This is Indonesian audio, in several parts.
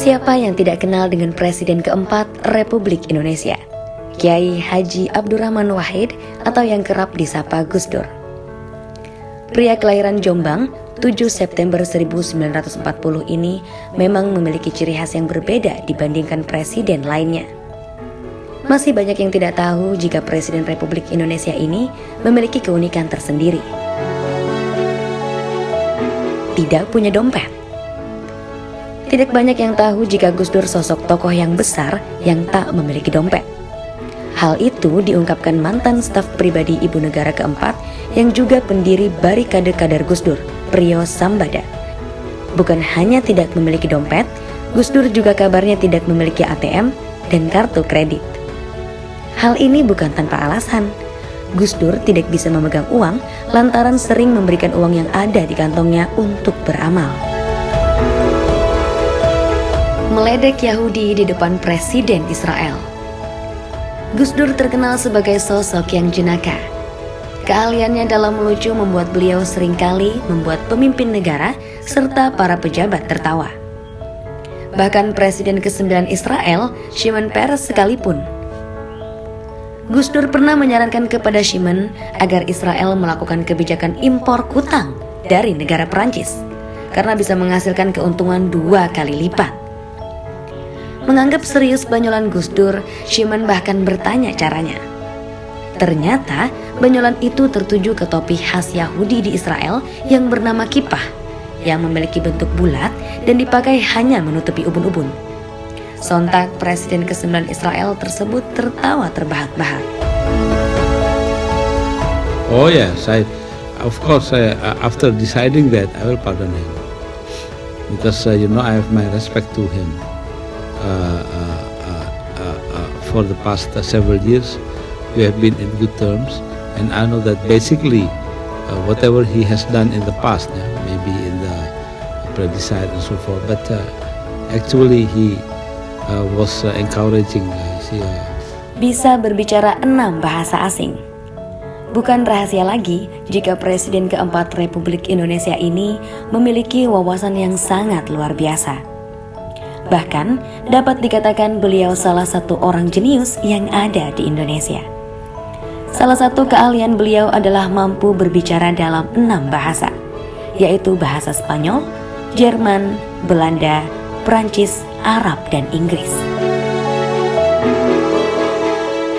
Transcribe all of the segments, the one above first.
Siapa yang tidak kenal dengan Presiden keempat Republik Indonesia, Kiai Haji Abdurrahman Wahid atau yang kerap disapa Gus Dur. Pria kelahiran Jombang 7 September 1940 ini memang memiliki ciri khas yang berbeda dibandingkan presiden lainnya. Masih banyak yang tidak tahu jika Presiden Republik Indonesia ini memiliki keunikan tersendiri. Tidak punya dompet. Tidak banyak yang tahu jika Gus Dur sosok tokoh yang besar yang tak memiliki dompet. Hal itu diungkapkan mantan staf pribadi Ibu Negara keempat yang juga pendiri Barikade Kader Gus Dur, Priyo Sambada. Bukan hanya tidak memiliki dompet, Gus Dur juga kabarnya tidak memiliki ATM dan kartu kredit. Hal ini bukan tanpa alasan. Gus Dur tidak bisa memegang uang lantaran sering memberikan uang yang ada di kantongnya untuk beramal. Meledek Yahudi di depan Presiden Israel. Gus Dur terkenal sebagai sosok yang jenaka. Keahliannya dalam melucu membuat beliau seringkali membuat pemimpin negara serta para pejabat tertawa. Bahkan Presiden ke-9 Israel, Shimon Peres sekalipun. Gus Dur pernah menyarankan kepada Shimon agar Israel melakukan kebijakan impor kutang dari negara Perancis karena bisa menghasilkan keuntungan 2 kali lipat. Menganggap serius banyolan Gus Dur, Shimon bahkan bertanya caranya. Ternyata banyolan itu tertuju ke topi khas Yahudi di Israel yang bernama kippah, yang memiliki bentuk bulat dan dipakai hanya menutupi ubun-ubun. Sontak Presiden ke-9 Israel tersebut tertawa terbahak-bahak. Oh yes, of course, after deciding that, I will pardon him. Because I have my respect to him. For the past several years, we have been in good terms, and I know that basically whatever he has done in the past, maybe in the predecessor and so forth, but actually he was encouraging. Bisa berbicara 6 bahasa asing. Bukan rahasia lagi jika Presiden keempat Republik Indonesia ini memiliki wawasan yang sangat luar biasa. Bahkan dapat dikatakan beliau salah satu orang jenius yang ada di Indonesia. Salah satu keahlian beliau adalah mampu berbicara dalam 6 bahasa, yaitu bahasa Spanyol, Jerman, Belanda, Prancis, Arab, dan Inggris.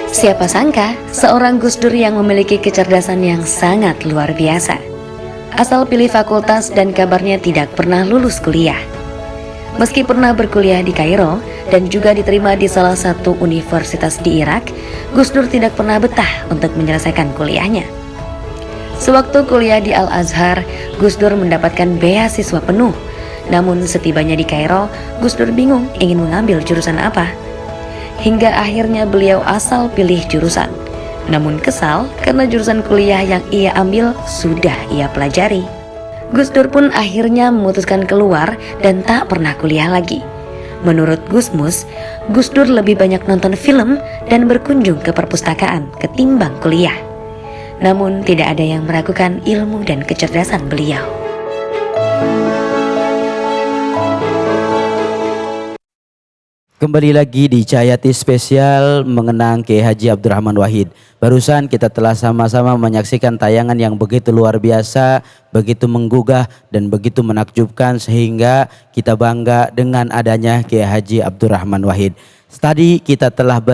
Siapa sangka seorang Gus Dur yang memiliki kecerdasan yang sangat luar biasa. Asal pilih fakultas dan kabarnya tidak pernah lulus kuliah. Meski pernah berkuliah di Kairo dan juga diterima di salah satu universitas di Irak, Gus Dur tidak pernah betah untuk menyelesaikan kuliahnya. Sewaktu kuliah di Al-Azhar, Gus Dur mendapatkan beasiswa penuh. Namun setibanya di Kairo, Gus Dur bingung ingin mengambil jurusan apa. Hingga akhirnya beliau asal pilih jurusan. Namun kesal karena jurusan kuliah yang ia ambil sudah ia pelajari. Gus Dur pun akhirnya memutuskan keluar dan tak pernah kuliah lagi. Menurut Gusmus, Gus Dur lebih banyak nonton film dan berkunjung ke perpustakaan ketimbang kuliah. Namun tidak ada yang meragukan ilmu dan kecerdasan beliau. Kembali lagi di Cahayati Spesial mengenang Kiai Haji Abdurrahman Wahid. Barusan kita telah sama-sama menyaksikan tayangan yang begitu luar biasa, begitu menggugah dan begitu menakjubkan sehingga kita bangga dengan adanya Kiai Haji Abdurrahman Wahid. Tadi kita telah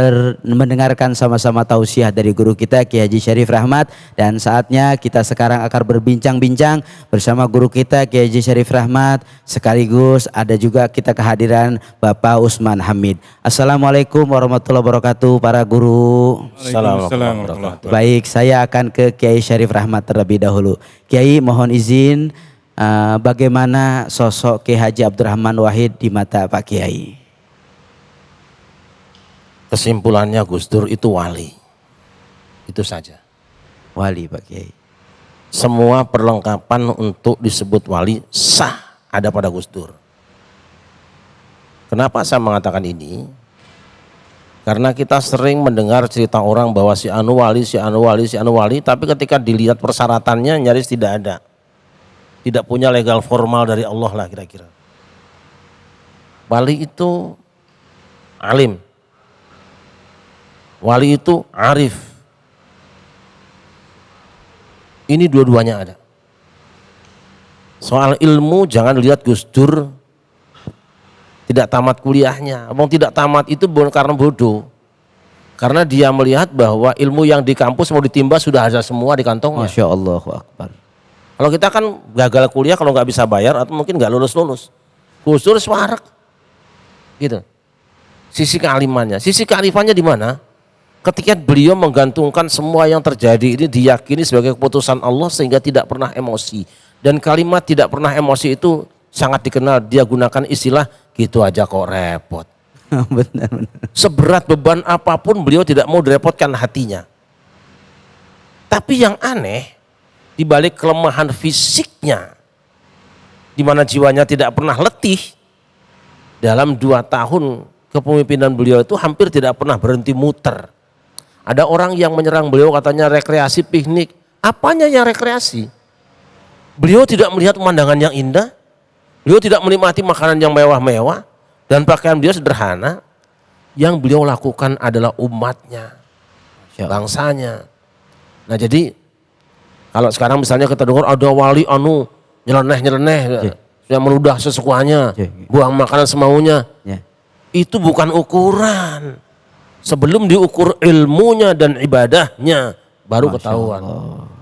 mendengarkan sama-sama tausiah dari guru kita Kiai Haji Syarif Rahmat, dan saatnya kita sekarang akan berbincang-bincang bersama guru kita Kiai Haji Syarif Rahmat, sekaligus ada juga kita kehadiran Bapak Usman Hamid. Assalamualaikum warahmatullahi wabarakatuh para guru. Assalamualaikum. Baik, saya akan ke Kiai Syarif Rahmat terlebih dahulu. Kiai, mohon izin, bagaimana sosok Kiai Haji Abdurrahman Wahid di mata Pak Kiai? Kesimpulannya Gus Dur itu wali. Itu saja. Wali Pak Kiai. Semua perlengkapan untuk disebut wali sah ada pada Gus Dur. Kenapa saya mengatakan ini? Karena kita sering mendengar cerita orang bahwa si anu wali, si anu wali, si anu wali, tapi ketika dilihat persyaratannya nyaris tidak ada. Tidak punya legal formal dari Allah lah kira-kira. wali itu alim, wali itu arif. Ini dua-duanya ada. Soal ilmu jangan lihat Gus Dur tidak tamat kuliahnya. Abang tidak tamat itu bukan karena bodoh. Karena dia melihat bahwa ilmu yang di kampus mau ditimba sudah ada semua di kantongnya. Masya Allah Akbar. Kalau kita kan gagal kuliah kalau nggak bisa bayar atau mungkin nggak lulus. Gus Dur swarak. Gitu. Sisi kealimannya. Sisi kearifannya di mana? Ketika beliau menggantungkan semua yang terjadi ini diyakini sebagai keputusan Allah sehingga tidak pernah emosi. Dan kalimat tidak pernah emosi itu sangat dikenal. Dia gunakan istilah gitu aja kok repot. Benar. Seberat beban apapun beliau tidak mau direpotkan hatinya. Tapi yang aneh, di balik kelemahan fisiknya, di mana jiwanya tidak pernah letih, dalam 2 tahun kepemimpinan beliau itu hampir tidak pernah berhenti muter. Ada orang yang menyerang beliau katanya rekreasi piknik. Apanya yang rekreasi? Beliau tidak melihat pemandangan yang indah, beliau tidak menikmati makanan yang mewah-mewah, dan pakaian beliau sederhana. Yang beliau lakukan adalah umatnya, bangsanya. Nah jadi kalau sekarang misalnya kita dengar ada wali anu nyeleneh, yang meludah sesukanya, buang makanan semaunya, itu bukan ukuran. Sebelum diukur ilmunya dan ibadahnya baru ketahuan.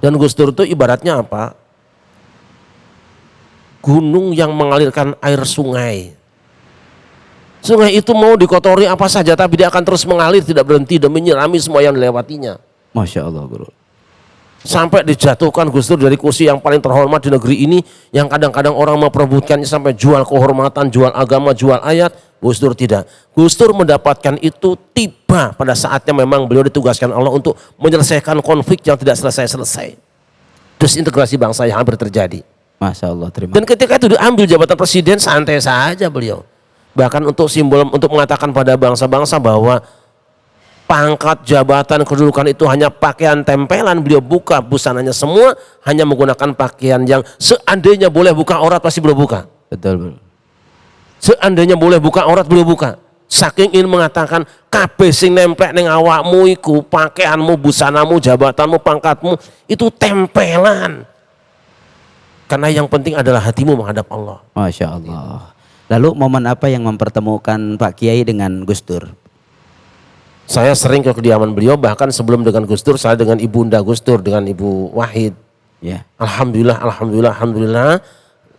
Dan Gus Dur itu ibaratnya apa? Gunung yang mengalirkan air sungai. Sungai itu mau dikotori apa saja tapi dia akan terus mengalir tidak berhenti dan menyirami semua yang dilewatinya. Masya Allah Guru. Sampai dijatuhkan Gus Dur dari kursi yang paling terhormat di negeri ini yang kadang-kadang orang memperebutkannya sampai jual kehormatan, jual agama, jual ayat. Gus Dur tidak. Gus Dur mendapatkan itu tiba pada saatnya memang beliau ditugaskan Allah untuk menyelesaikan konflik yang tidak selesai-selesai. Desintegrasi bangsa yang hampir terjadi. Masya Allah, terima kasih. Dan ketika itu diambil jabatan presiden santai saja beliau. Bahkan untuk simbol, untuk mengatakan pada bangsa-bangsa bahwa pangkat, jabatan, kedudukan itu hanya pakaian tempelan. Beliau buka busananya semua hanya menggunakan pakaian yang seandainya boleh buka aurat pasti beliau buka. Betul. Seandainya boleh buka aurat beliau buka. Saking ingin mengatakan kabeh sing nempel ning awakmu iku, pakaianmu, busanamu, jabatanmu, pangkatmu itu tempelan. Karena yang penting adalah hatimu menghadap Allah. Masya Allah. Lalu momen apa yang mempertemukan Pak Kiai dengan Gus Dur? Saya sering ke kediaman beliau, bahkan sebelum dengan Gus Dur, saya dengan ibunda Gus Dur, dengan Ibu Wahid. Ya. Alhamdulillah,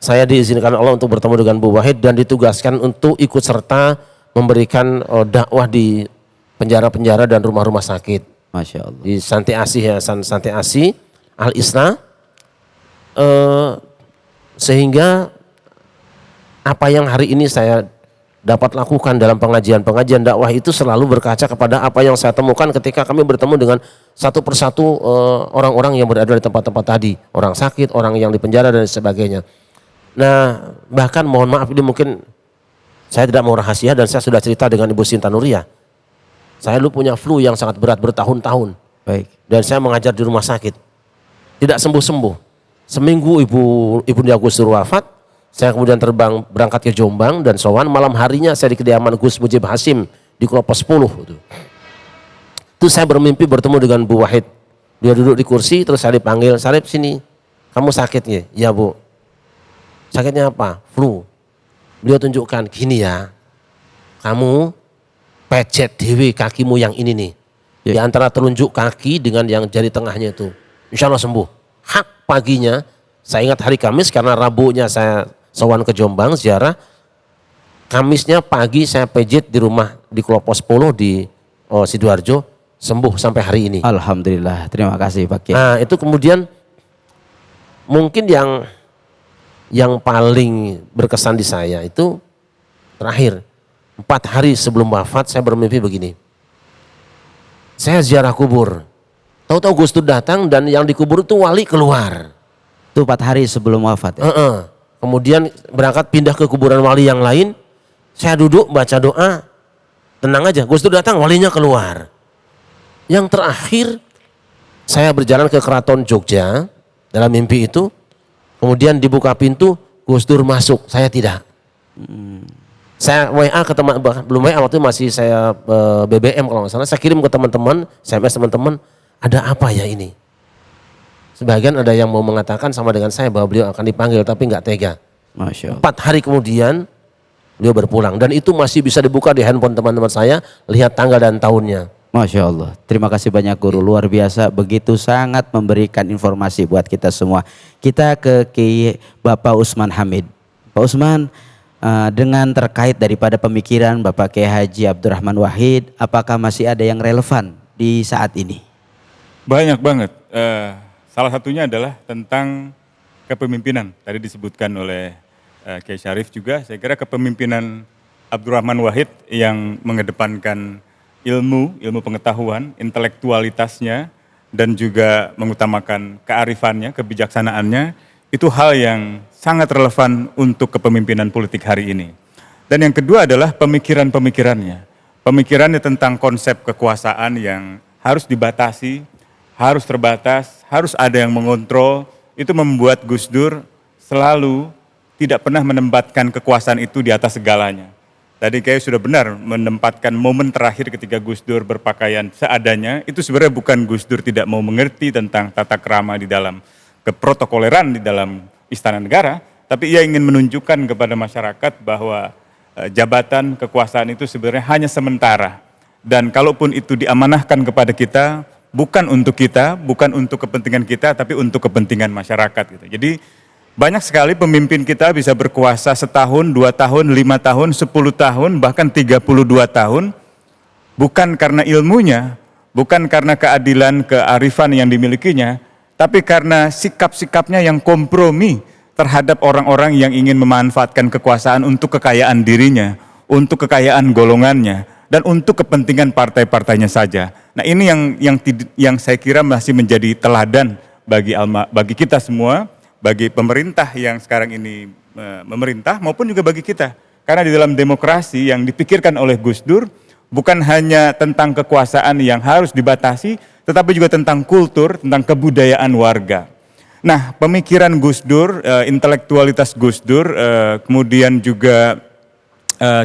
saya diizinkan Allah untuk bertemu dengan Bu Wahid dan ditugaskan untuk ikut serta memberikan dakwah di penjara-penjara dan rumah-rumah sakit. Masya Allah. Di Santi Asih, Yayasan Santi Asih, Al-Isna. Sehingga apa yang hari ini saya dapat lakukan dalam pengajian dakwah itu selalu berkaca kepada apa yang saya temukan ketika kami bertemu dengan satu persatu orang-orang yang berada di tempat-tempat tadi, orang sakit, orang yang di penjara dan sebagainya. Nah, bahkan mohon maaf ini mungkin saya tidak mau rahasia dan saya sudah cerita dengan Ibu Sinta Nuria. Saya dulu punya flu yang sangat berat bertahun-tahun. Baik. Dan saya mengajar di rumah sakit. Tidak sembuh-sembuh. Seminggu Ibunda Gus Dur wafat, saya kemudian berangkat ke Jombang dan sowan, malam harinya saya di kediaman Gus Mujib Hasim di Klopo 10. Itu saya bermimpi bertemu dengan Bu Wahid. Dia duduk di kursi terus saya dipanggil, "Sarip sini, kamu sakit ya?" "Ya Bu." "Sakitnya apa?" "Flu." Beliau tunjukkan, "Gini ya, kamu pecet dewe kakimu yang ini nih. Di antara telunjuk kaki dengan yang jari tengahnya itu. Insya Allah sembuh." Hak paginya, saya ingat hari Kamis karena Rabunya saya sowan ke Jombang ziarah. Kamisnya pagi saya pijit di rumah di Klopo 10 di Sidoarjo, sembuh sampai hari ini. Alhamdulillah, terima kasih Pak Kiai. Nah itu kemudian mungkin yang paling berkesan di saya itu terakhir 4 hari sebelum wafat saya bermimpi begini. Saya ziarah kubur. Tahu-tahu Gus Dur datang dan yang dikubur itu wali keluar. Itu 4 hari sebelum wafat ya? Kemudian berangkat pindah ke kuburan wali yang lain. Saya duduk baca doa. Tenang aja, Gus Dur datang walinya keluar. Yang terakhir saya berjalan ke Keraton Jogja dalam mimpi itu. Kemudian dibuka pintu, Gus Dur masuk, saya tidak. Saya WA ke teman, belum WA waktu itu masih saya BBM kalau nggak salah, saya kirim ke teman-teman, SMS teman-teman, ada apa ya ini? Sebagian ada yang mau mengatakan sama dengan saya bahwa beliau akan dipanggil tapi nggak tega. Masya Allah. 4 hari kemudian beliau berpulang dan itu masih bisa dibuka di handphone teman-teman saya, lihat tanggal dan tahunnya. Masya Allah. Terima kasih banyak guru, luar biasa, begitu sangat memberikan informasi buat kita semua. Kita ke Kiai Bapak Usman Hamid. Pak Usman, dengan terkait daripada pemikiran Bapak Kiai Haji Abdurrahman Wahid, apakah masih ada yang relevan di saat ini? Banyak banget. Salah satunya adalah tentang kepemimpinan. Tadi disebutkan oleh Kiai Syarif juga, saya kira kepemimpinan Abdurrahman Wahid yang mengedepankan ilmu pengetahuan, intelektualitasnya, dan juga mengutamakan kearifannya, kebijaksanaannya, itu hal yang sangat relevan untuk kepemimpinan politik hari ini. Dan yang kedua adalah pemikirannya. Pemikirannya tentang konsep kekuasaan yang harus dibatasi, harus terbatas, harus ada yang mengontrol, itu membuat Gus Dur selalu tidak pernah menempatkan kekuasaan itu di atas segalanya. Tadi kayak sudah benar menempatkan momen terakhir ketika Gus Dur berpakaian seadanya, itu sebenarnya bukan Gus Dur tidak mau mengerti tentang tata krama di dalam keprotokoleran di dalam Istana Negara, tapi ia ingin menunjukkan kepada masyarakat bahwa jabatan kekuasaan itu sebenarnya hanya sementara. Dan kalaupun itu diamanahkan kepada kita, bukan untuk kita, bukan untuk kepentingan kita, tapi untuk kepentingan masyarakat. Gitu. Jadi banyak sekali pemimpin kita bisa berkuasa setahun, 2 tahun, 5 tahun, 10 tahun, bahkan 32 tahun, bukan karena ilmunya, bukan karena keadilan, kearifan yang dimilikinya, tapi karena sikap-sikapnya yang kompromi terhadap orang-orang yang ingin memanfaatkan kekuasaan untuk kekayaan dirinya, untuk kekayaan golongannya, dan untuk kepentingan partai-partainya saja. Nah ini yang saya kira masih menjadi teladan bagi kita semua, bagi pemerintah yang sekarang ini memerintah maupun juga bagi kita. Karena di dalam demokrasi yang dipikirkan oleh Gus Dur bukan hanya tentang kekuasaan yang harus dibatasi, tetapi juga tentang kultur, tentang kebudayaan warga. Nah pemikiran Gus Dur, intelektualitas Gus Dur, kemudian juga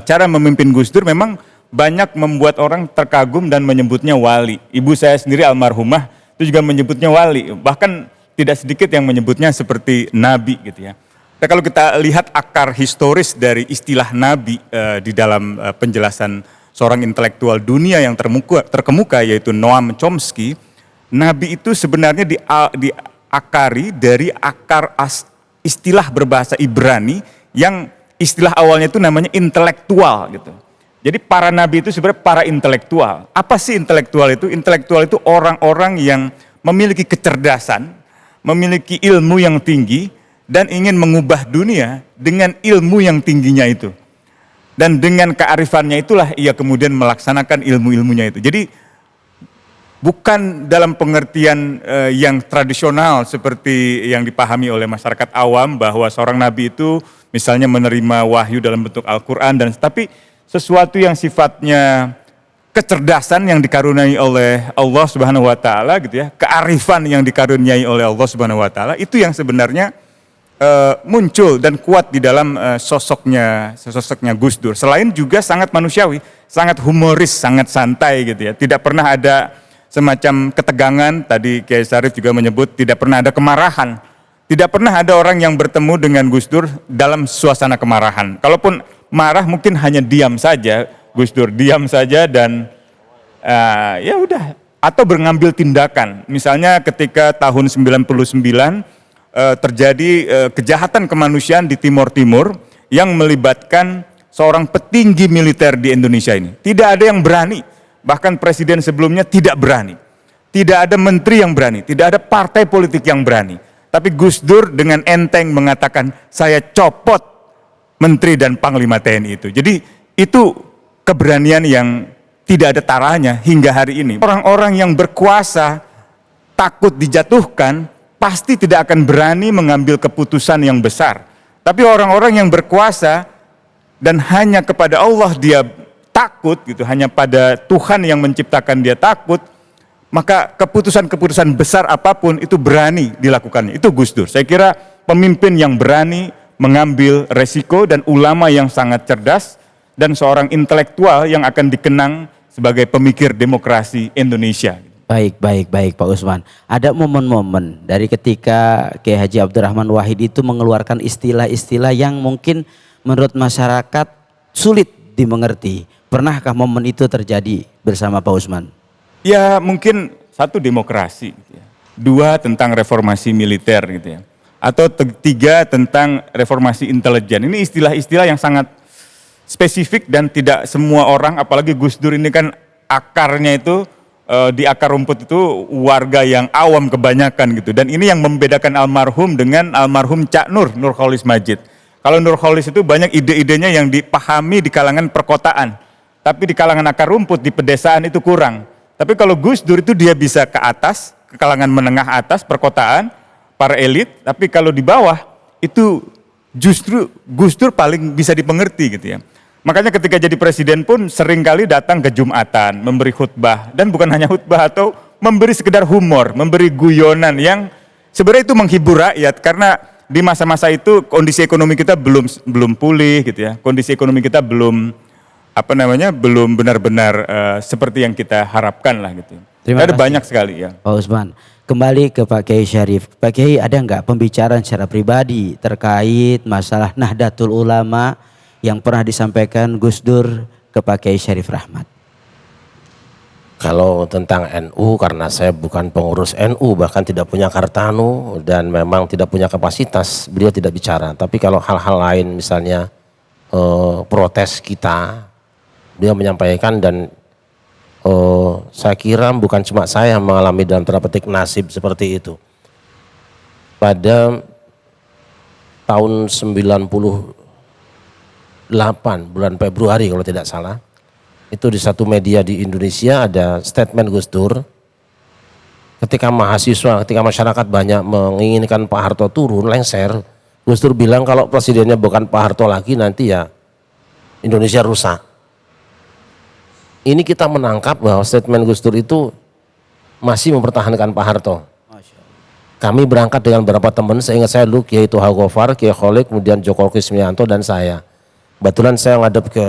cara memimpin Gus Dur memang banyak membuat orang terkagum dan menyebutnya wali. Ibu saya sendiri almarhumah itu juga menyebutnya wali, bahkan tidak sedikit yang menyebutnya seperti nabi gitu ya. Nah, kalau kita lihat akar historis dari istilah nabi di dalam penjelasan seorang intelektual dunia yang terkemuka yaitu Noam Chomsky, nabi itu sebenarnya diakari dari akar istilah berbahasa Ibrani yang istilah awalnya itu namanya intelektual gitu. Jadi para nabi itu sebenarnya para intelektual. Apa sih intelektual itu? Intelektual itu orang-orang yang memiliki kecerdasan, memiliki ilmu yang tinggi, dan ingin mengubah dunia dengan ilmu yang tingginya itu. Dan dengan kearifannya itulah ia kemudian melaksanakan ilmu-ilmunya itu. Jadi bukan dalam pengertian yang tradisional seperti yang dipahami oleh masyarakat awam bahwa seorang nabi itu misalnya menerima wahyu dalam bentuk Al-Quran, tapi sesuatu yang sifatnya kecerdasan yang dikaruniai oleh Allah Subhanahu wa taala gitu ya, kearifan yang dikaruniai oleh Allah Subhanahu wa taala, itu yang sebenarnya muncul dan kuat di dalam sosoknya Gus Dur. Selain juga sangat manusiawi, sangat humoris, sangat santai gitu ya. Tidak pernah ada semacam ketegangan, tadi Kiai Syarif juga menyebut tidak pernah ada kemarahan. Tidak pernah ada orang yang bertemu dengan Gus Dur dalam suasana kemarahan. Kalaupun marah mungkin hanya diam saja, Gus Dur diam saja dan ya udah, atau mengambil tindakan. Misalnya ketika tahun 99 terjadi kejahatan kemanusiaan di Timur Timur yang melibatkan seorang petinggi militer di Indonesia ini. Tidak ada yang berani, bahkan presiden sebelumnya tidak berani. Tidak ada menteri yang berani, tidak ada partai politik yang berani. Tapi Gus Dur dengan enteng mengatakan, saya copot menteri dan panglima TNI itu. Jadi itu keberanian yang tidak ada taranya hingga hari ini. Orang-orang yang berkuasa takut dijatuhkan pasti tidak akan berani mengambil keputusan yang besar. Tapi orang-orang yang berkuasa dan hanya kepada Allah dia takut gitu, hanya pada Tuhan yang menciptakan dia takut, maka keputusan-keputusan besar apapun itu berani dilakukannya. Itu Gus Dur. Saya kira pemimpin yang berani mengambil resiko dan ulama yang sangat cerdas dan seorang intelektual yang akan dikenang sebagai pemikir demokrasi Indonesia. Baik Pak Usman. Ada momen-momen dari ketika Kiai Haji Abdurrahman Wahid itu mengeluarkan istilah-istilah yang mungkin menurut masyarakat sulit dimengerti. Pernahkah momen itu terjadi bersama Pak Usman? Ya mungkin satu demokrasi, gitu ya. Dua tentang reformasi militer gitu ya. Atau tiga tentang reformasi intelijen. Ini istilah-istilah yang sangat spesifik dan tidak semua orang, apalagi Gus Dur ini kan akarnya itu di akar rumput itu warga yang awam kebanyakan gitu. Dan ini yang membedakan almarhum dengan almarhum Cak Nur, Nurcholish Madjid. Kalau Nurcholish itu banyak ide-idenya yang dipahami di kalangan perkotaan. Tapi di kalangan akar rumput, di pedesaan itu kurang. Tapi kalau Gus Dur itu dia bisa ke atas, ke kalangan menengah atas, perkotaan, para elit. Tapi kalau di bawah itu justru Gus Dur paling bisa dipengerti gitu ya. Makanya ketika jadi presiden pun seringkali datang ke Jumatan, memberi khutbah. Dan bukan hanya khutbah atau memberi sekedar humor, memberi guyonan yang sebenarnya itu menghibur rakyat. Karena di masa-masa itu kondisi ekonomi kita belum pulih gitu ya. Kondisi ekonomi kita belum benar-benar seperti yang kita harapkan lah gitu. Ada banyak sekali ya. Pak Usman, kembali ke Pak Kiai Syarif. Pak Kiai, ada nggak pembicaraan secara pribadi terkait masalah Nahdlatul Ulama yang pernah disampaikan Gus Dur ke Pak Kiai Syarif Rahmat? Kalau tentang NU, karena saya bukan pengurus NU, bahkan tidak punya kartanu dan memang tidak punya kapasitas, beliau tidak bicara. Tapi kalau hal-hal lain misalnya protes kita, beliau menyampaikan. Dan saya kira bukan cuma saya yang mengalami dalam tanda petik nasib seperti itu. Pada tahun 98 bulan Februari kalau tidak salah, itu di satu media di Indonesia ada statement Gus Dur ketika mahasiswa, ketika masyarakat banyak menginginkan Pak Harto turun, lengser. Gus Dur bilang kalau presidennya bukan Pak Harto lagi, nanti ya Indonesia rusak. Ini kita menangkap bahwa statement Gus Dur itu masih mempertahankan Pak Harto. Kami berangkat dengan beberapa teman, saya ingat saya dulu Kiai Toha Gofar, Kiai Kholik, kemudian Joko Kismianto dan saya. Kebetulan saya ngadep ke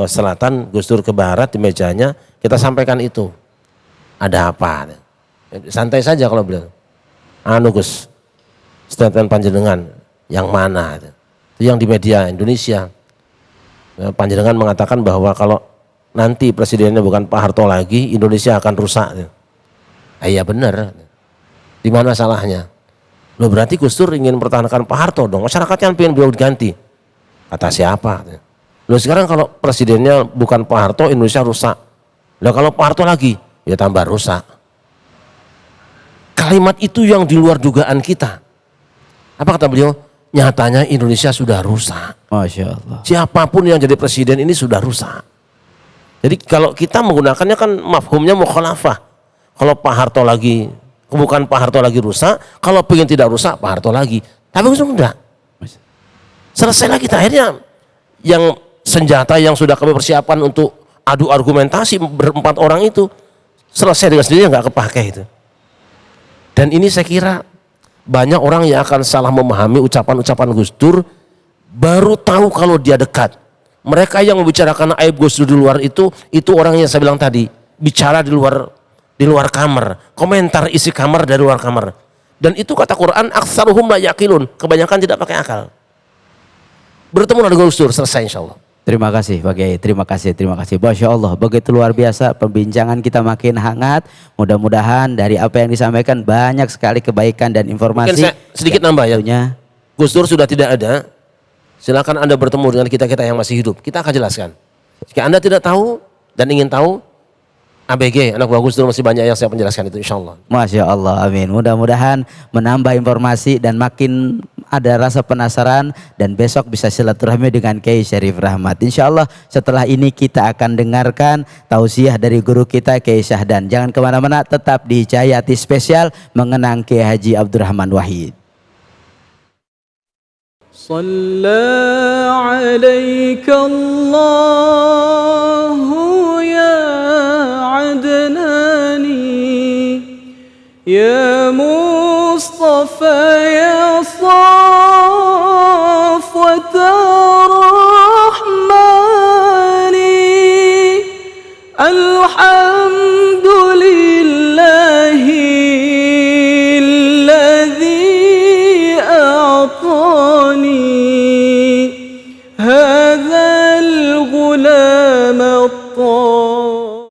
selatan, Gus Dur ke barat, di mejanya kita sampaikan itu. Ada apa? Santai saja kalau beliau. Anu Gus, statement panjenengan yang mana? Itu yang di media Indonesia. Panjenengan mengatakan bahwa kalau nanti presidennya bukan Pak Harto lagi, Indonesia akan rusak. Iya benar. Di mana salahnya? Loh berarti Gus Dur ingin mempertahankan Pak Harto dong. Masyarakat yang pengen beliau diganti. Kata siapa? Loh sekarang kalau presidennya bukan Pak Harto, Indonesia rusak. Loh kalau Pak Harto lagi, ya tambah rusak. Kalimat itu yang di luar dugaan kita. Apa kata beliau? Nyatanya Indonesia sudah rusak. Masya Allah. Siapapun yang jadi presiden ini sudah rusak. Jadi kalau kita menggunakannya kan mafhumnya mukhalafah. Kalau Pak Harto lagi, bukan Pak Harto lagi rusak, kalau pengen tidak rusak Pak Harto lagi. Tapi enggak. Selesai lagi, akhirnya yang senjata yang sudah kami persiapkan untuk adu argumentasi berempat orang itu selesai dengan sendirinya, nggak kepake itu. Dan ini saya kira banyak orang yang akan salah memahami ucapan-ucapan Gus Dur, baru tahu kalau dia dekat. Mereka yang membicarakan aib Gus Dur di luar itu orang yang saya bilang tadi, bicara di luar kamar, komentar isi kamar dari luar kamar. Dan itu kata Quran, aktsaruhum la yaqilun, kebanyakan tidak pakai akal. Bertemu dengan Gus Dur, selesai insya Allah. Terima kasih Pak Kiai, terima kasih. Masya Allah, begitu luar biasa pembincangan kita makin hangat. Mudah-mudahan dari apa yang disampaikan banyak sekali kebaikan dan informasi. Mungkin saya sedikit nambah ya. Gus Dur sudah tidak ada, silakan Anda bertemu dengan kita-kita yang masih hidup. Kita akan jelaskan. Jika Anda tidak tahu dan ingin tahu, ABG, anak buah Gus Dur masih banyak yang saya penjelaskan itu insya Allah. Masya Allah, amin. Mudah-mudahan menambah informasi dan makin ada rasa penasaran, dan besok bisa silaturahmi dengan Kiai Syarif Rahmat. Insya Allah setelah ini kita akan dengarkan tausiah dari guru kita Kiai Syahdan. Jangan kemana-mana, tetap di Cahayati Spesial mengenang Kiai Haji Abdurrahman Wahid. Shalla alaika Allahu ya Adnani ya Mustafa ya Safwata Rahman الحمد لله